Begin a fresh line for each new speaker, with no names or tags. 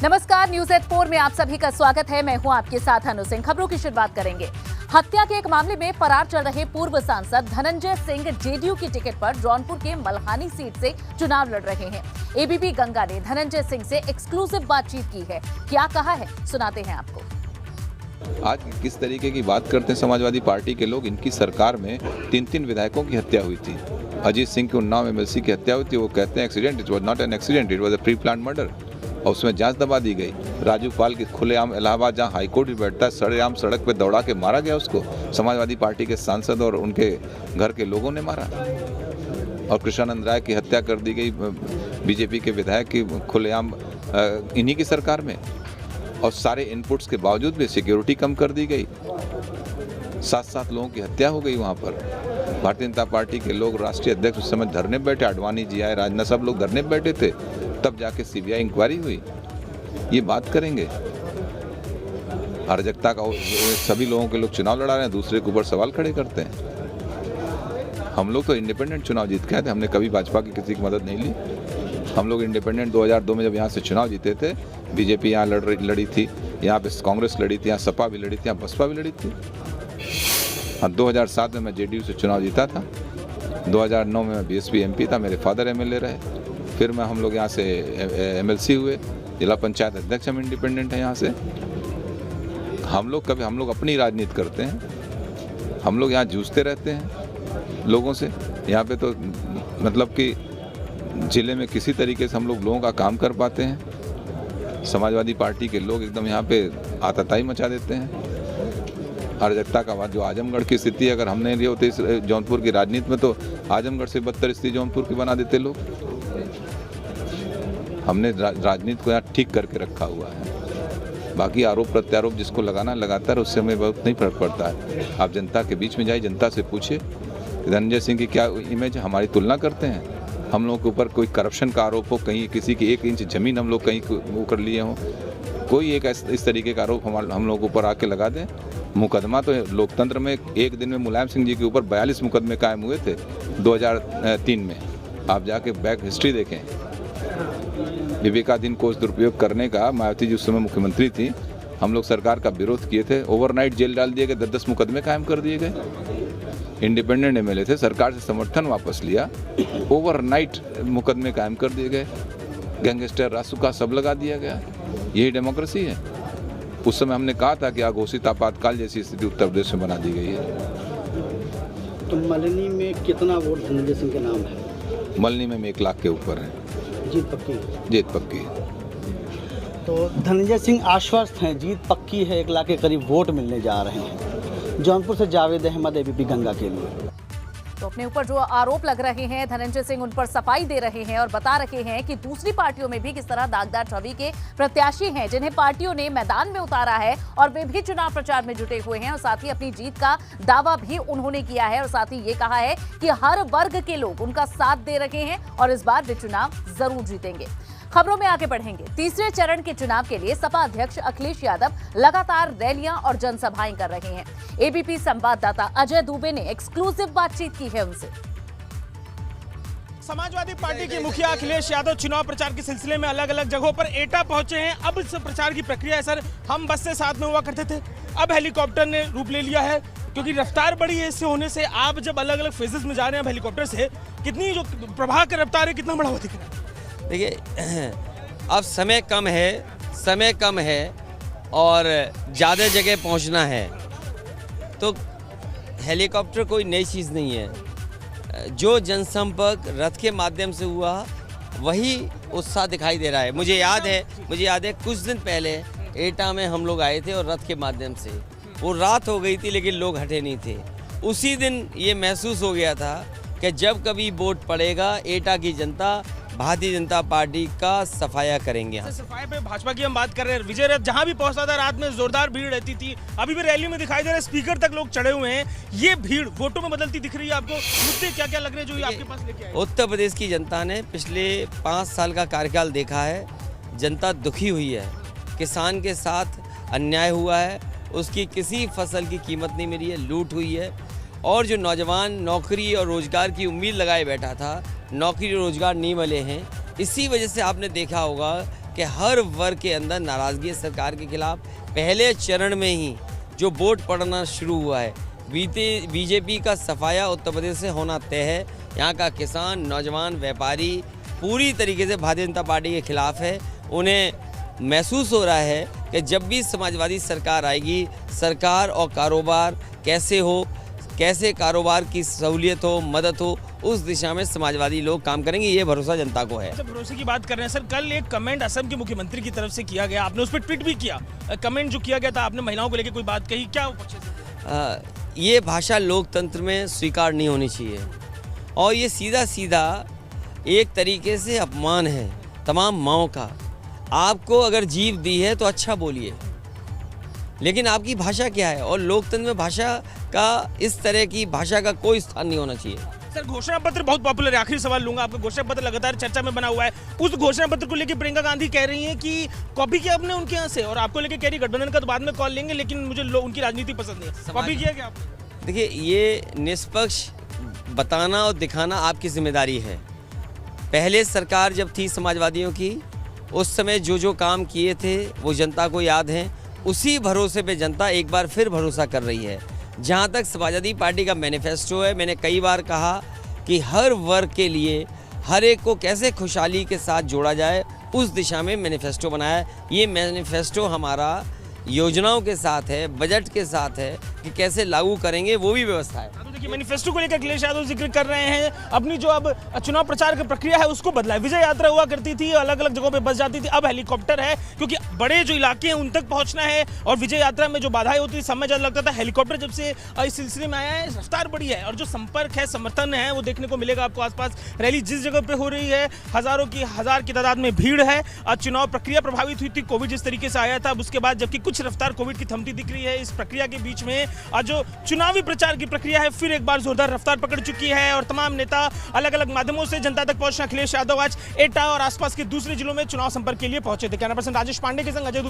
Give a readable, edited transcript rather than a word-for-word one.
नमस्कार, news at 4 में आप सभी का स्वागत है। मैं हूं आपके साथ अनु सिंह। खबरों की शुरुआत करेंगे। हत्या के एक मामले में फरार चल रहे पूर्व सांसद धनंजय सिंह जेडीयू की टिकट पर जौनपुर के मल्हानी सीट से चुनाव लड़ रहे हैं। एबीपी गंगा ने धनंजय सिंह से एक्सक्लूसिव बातचीत की है। क्या कहा है, सुनाते हैं आपको।
आज किस तरीके की बात करते हैं समाजवादी पार्टी के लोग। इनकी सरकार में 3 विधायकों की हत्या हुई थी। अजीत सिंह की उन्नाव एमएलसी की हत्या हुई थी। वो कहते हैं accident, it was not an accident, it was a pre plan murder. और उसमें जांच दबा दी गई। राजू पाल की खुलेआम इलाहाबाद, जहां हाईकोर्ट भी बैठता है, सरेआम सड़क पे दौड़ा के मारा गया उसको। समाजवादी पार्टी के सांसद और उनके घर के लोगों ने मारा। और कृष्णानंद राय की हत्या कर दी गई बीजेपी के विधायक की खुलेआम इन्हीं की सरकार में। और सारे इनपुट्स के बावजूद भी सिक्योरिटी कम कर दी गई। 7 लोगों की हत्या हो गई वहाँ पर। भारतीय जनता पार्टी के लोग, राष्ट्रीय अध्यक्ष उस समय धरने बैठे, आडवाणी जी आए, राजनाथ, सब लोग धरने बैठे थे। तब जाके सीबीआई इंक्वायरी हुई। ये बात करेंगे अराजकता का। सभी लोगों के लोग चुनाव लड़ा रहे हैं, दूसरे के ऊपर सवाल खड़े करते हैं। हम लोग तो इंडिपेंडेंट चुनाव जीत के आए थे। हमने कभी भाजपा की किसी की मदद नहीं ली। हम लोग इंडिपेंडेंट 2002 में जब यहाँ से चुनाव जीते थे, बीजेपी यहाँ लड़ी थी, यहाँ पे कांग्रेस लड़ी थी, यहाँ सपा भी लड़ी थी, यहाँ बसपा भी लड़ी थी। हाँ, 2007 में मैं जेडीयू से चुनाव जीता था। 2009 में मैं बीएसपी एमपी था, मेरे फादर एमएलए रहे। फिर मैं हम लोग यहाँ से एमएलसी हुए, जिला पंचायत अध्यक्ष हम इंडिपेंडेंट हैं यहाँ से। हम लोग अपनी राजनीति करते हैं। हम लोग यहाँ जूझते रहते हैं लोगों से। यहाँ पे तो मतलब कि जिले में किसी तरीके से हम लोग लोगों का काम कर पाते हैं। समाजवादी पार्टी के लोग एकदम यहाँ पे आतताई मचा देते हैं। अराजकता का बाद जो आजमगढ़ की स्थिति, अगर हमने लिए होते इस जौनपुर की राजनीति में, तो आजमगढ़ से बदतर स्थिति जौनपुर की बना देते लोग। हमने राजनीति को यहाँ ठीक करके रखा हुआ है। बाकी आरोप प्रत्यारोप जिसको लगाना लगाता है, उससे हमें बहुत नहीं फर्क पड़ता है। आप जनता के बीच में जाइए, जनता से पूछिए धनंजय सिंह की क्या इमेज है। हमारी तुलना करते हैं। हम लोगों के ऊपर कोई करप्शन का आरोप हो, कहीं किसी की 1 इंच जमीन हम लोग कहीं वो कर लिए हों, कोई एक इस तरीके का आरोप हम लोगों के ऊपर आके लगा दें। मुकदमा तो लोकतंत्र में एक दिन में मुलायम सिंह जी के ऊपर 42 मुकदमे कायम हुए थे 2003 में। आप जाके बैक हिस्ट्री देखें। विवेकाधीन कोष दुरुपयोग करने का, मायावती जी उस समय मुख्यमंत्री थी, हम लोग सरकार का विरोध किए थे। ओवरनाइट जेल डाल दिए गए, 10 मुकदमे कायम कर दिए गए। इंडिपेंडेंट एमएलए थे, सरकार से समर्थन वापस लिया, ओवरनाइट मुकदमे कायम कर दिए गए। गैंगस्टर रासुका सब लगा दिया गया। यही डेमोक्रेसी है। उस समय हमने कहा था कि अघोषित आपातकाल जैसी स्थिति उत्तर प्रदेश में बना दी गई है।
तो मल्हनी में कितना वोट धनंजय सिंह के नाम है?
मल्हनी में 1 लाख के ऊपर है।
जीत पक्की?
जीत पक्की है।
तो धनंजय सिंह आश्वस्त हैं, जीत पक्की है, 1 लाख के करीब वोट मिलने जा रहे हैं। जौनपुर से जावेद अहमद, एबीपी गंगा के लिए।
तो अपने ऊपर जो आरोप लग रहे हैं, धनंजय सिंह उन पर सफाई दे रहे हैं और बता रहे हैं कि दूसरी पार्टियों में भी किस तरह दागदार छवि के प्रत्याशी हैं, जिन्हें पार्टियों ने मैदान में उतारा है और वे भी चुनाव प्रचार में जुटे हुए हैं। और साथ ही अपनी जीत का दावा भी उन्होंने किया है और साथ ही ये कहा है कि हर वर्ग के लोग उनका साथ दे रहे हैं और इस बार वे चुनाव जरूर जीतेंगे। खबरों में आगे बढ़ेंगे। तीसरे चरण के चुनाव के लिए सपा अध्यक्ष अखिलेश यादव लगातार रैलियां और जनसभाएं कर रहे हैं। एबीपी संवाददाता अजय दुबे ने एक्सक्लूसिव बातचीत की है उनसे।
समाजवादी पार्टी के मुखिया अखिलेश यादव चुनाव प्रचार के सिलसिले में अलग अलग जगहों पर एटा पहुंचे हैं। अब इस प्रचार की प्रक्रिया है सर, हम बस से साथ में हुआ करते थे, अब हेलीकॉप्टर ने रूप ले लिया है क्योंकि रफ्तार बड़ी है। इससे होने से आप जब अलग अलग फेजेस में जा रहे हैं हेलीकॉप्टर से, कितनी जो प्रभाव का रफ्तार है, कितना बड़ा हुआ दिख रहा है?
देखिए, अब समय कम है और ज़्यादा जगह पहुंचना है, तो हेलीकॉप्टर कोई नई चीज़ नहीं है। जो जनसंपर्क रथ के माध्यम से हुआ, वही उत्साह दिखाई दे रहा है। मुझे याद है कुछ दिन पहले एटा में हम लोग आए थे और रथ के माध्यम से, वो रात हो गई थी लेकिन लोग हटे नहीं थे। उसी दिन ये महसूस हो गया था कि जब कभी वोट पड़ेगा, एटा की जनता भारतीय जनता पार्टी का सफाया करेंगे।
सफाई पे भाजपा की हम बात कर रहे हैं। विजय रथ जहां भी पहुंचता था, रात में जोरदार भीड़ रहती थी। अभी भी रैली में दिखाई दे रहा है, स्पीकर तक लोग चढ़े हुए हैं। ये भीड़ वोटों में बदलती दिख रही है आपको? मुद्दे क्या क्या लग रहे हैं जो आपके पास लेके आए?
उत्तर प्रदेश की जनता ने पिछले 5 साल का कार्यकाल देखा है। जनता दुखी हुई है। किसान के साथ अन्याय हुआ है, उसकी किसी फसल की कीमत नहीं मिली है, लूट हुई है। और जो नौजवान नौकरी और रोजगार की उम्मीद लगाए बैठा था, नौकरी और रोजगार नहीं मिले हैं। इसी वजह से आपने देखा होगा कि हर वर्ग के अंदर नाराज़गी है सरकार के खिलाफ। पहले चरण में ही जो वोट पड़ना शुरू हुआ है, बीजेपी का सफाया उत्तर प्रदेश से होना तय है। यहाँ का किसान, नौजवान, व्यापारी पूरी तरीके से भारतीय जनता पार्टी के खिलाफ है। उन्हें महसूस हो रहा है कि जब भी समाजवादी सरकार आएगी, सरकार और कारोबार कैसे हो, कैसे कारोबार की सहूलियत हो, मदद हो, उस दिशा में समाजवादी लोग काम करेंगे, ये भरोसा जनता को है।
जब भरोसे की बात कर रहे हैं सर, कल एक कमेंट असम के मुख्यमंत्री की तरफ से किया गया, आपने उस पर ट्वीट भी किया। कमेंट जो किया गया था, आपने महिलाओं को लेकर कोई बात कही, क्या वो पक्ष से?
ये भाषा लोकतंत्र में स्वीकार नहीं होनी चाहिए और ये सीधा सीधा एक तरीके से अपमान है तमाम माँओं का। आपको अगर जीव दी है तो अच्छा बोलिए, लेकिन आपकी भाषा क्या है? और लोकतंत्र में भाषा का, इस तरह की भाषा का कोई स्थान नहीं होना चाहिए।
सर, घोषणा पत्र बहुत पॉपुलर है, आखिरी सवाल लूंगा आपका। घोषणा पत्र लगातार चर्चा में बना हुआ है, उस घोषणा पत्र को लेकर प्रियंका गांधी कह रही हैं कि कॉपी किया आपने उनके यहाँ से, और आपको लेकर कह रही गठबंधन का तो बाद में कॉल लेंगे, लेकिन मुझे उनकी राजनीति पसंद नहीं है। कॉपी किया क्या आपने?
देखिए, ये निष्पक्ष बताना और दिखाना आपकी जिम्मेदारी है। पहले सरकार जब थी समाजवादियों की, उस समय जो काम किए थे वो जनता को याद हैं। उसी भरोसे पे जनता एक बार फिर भरोसा कर रही है। जहाँ तक समाजवादी पार्टी का मैनिफेस्टो है, मैंने कई बार कहा कि हर वर्ग के लिए हर एक को कैसे खुशहाली के साथ जोड़ा जाए, उस दिशा में मैनिफेस्टो बनाया है। ये मैनिफेस्टो हमारा योजनाओं के साथ है, बजट के साथ है कि कैसे लागू करेंगे, वो भी व्यवस्था है।
तो देखिए, मैनिफेस्टो को लेकर अखिलेश यादव जिक्र कर रहे हैं, अपनी जो अब चुनाव प्रचार की प्रक्रिया है उसको बदला है। विजय यात्रा हुआ करती थी, अलग अलग जगहों पे बस जाती थी, अब हेलीकॉप्टर है, क्योंकि बड़े जो इलाके हैं उन तक पहुंचना है। और विजय यात्रा में जो बाधाएं होती थी, समय ज़्यादा लगता था, हेलीकॉप्टर जब से इस सिलसिले में आया है, रफ्तार बढ़ी है और जो संपर्क है, समर्थन है, वो देखने को मिलेगा आपको। आसपास रैली जिस जगह पे हो रही है, हजार की तादाद में भीड़ है। चुनाव प्रक्रिया प्रभावित हुई थी, कोविड जिस तरीके से आया था, उसके बाद जबकि कुछ रफ्तार कोविड की थमती दिख रही है। इस प्रक्रिया के बीच में आज जो चुनावी प्रचार की प्रक्रिया है फिर एक बार जोरदार रफ्तार पकड़ चुकी है और तमाम नेता अलग अलग माध्यमों से जनता तक पहुंचना। अखिलेश यादव आज एटा और आसपास के दूसरे जिलों में चुनाव संपर्क के लिए पहुंचे थे। कैमरा पर्सन राजेश पांडे के संग अजय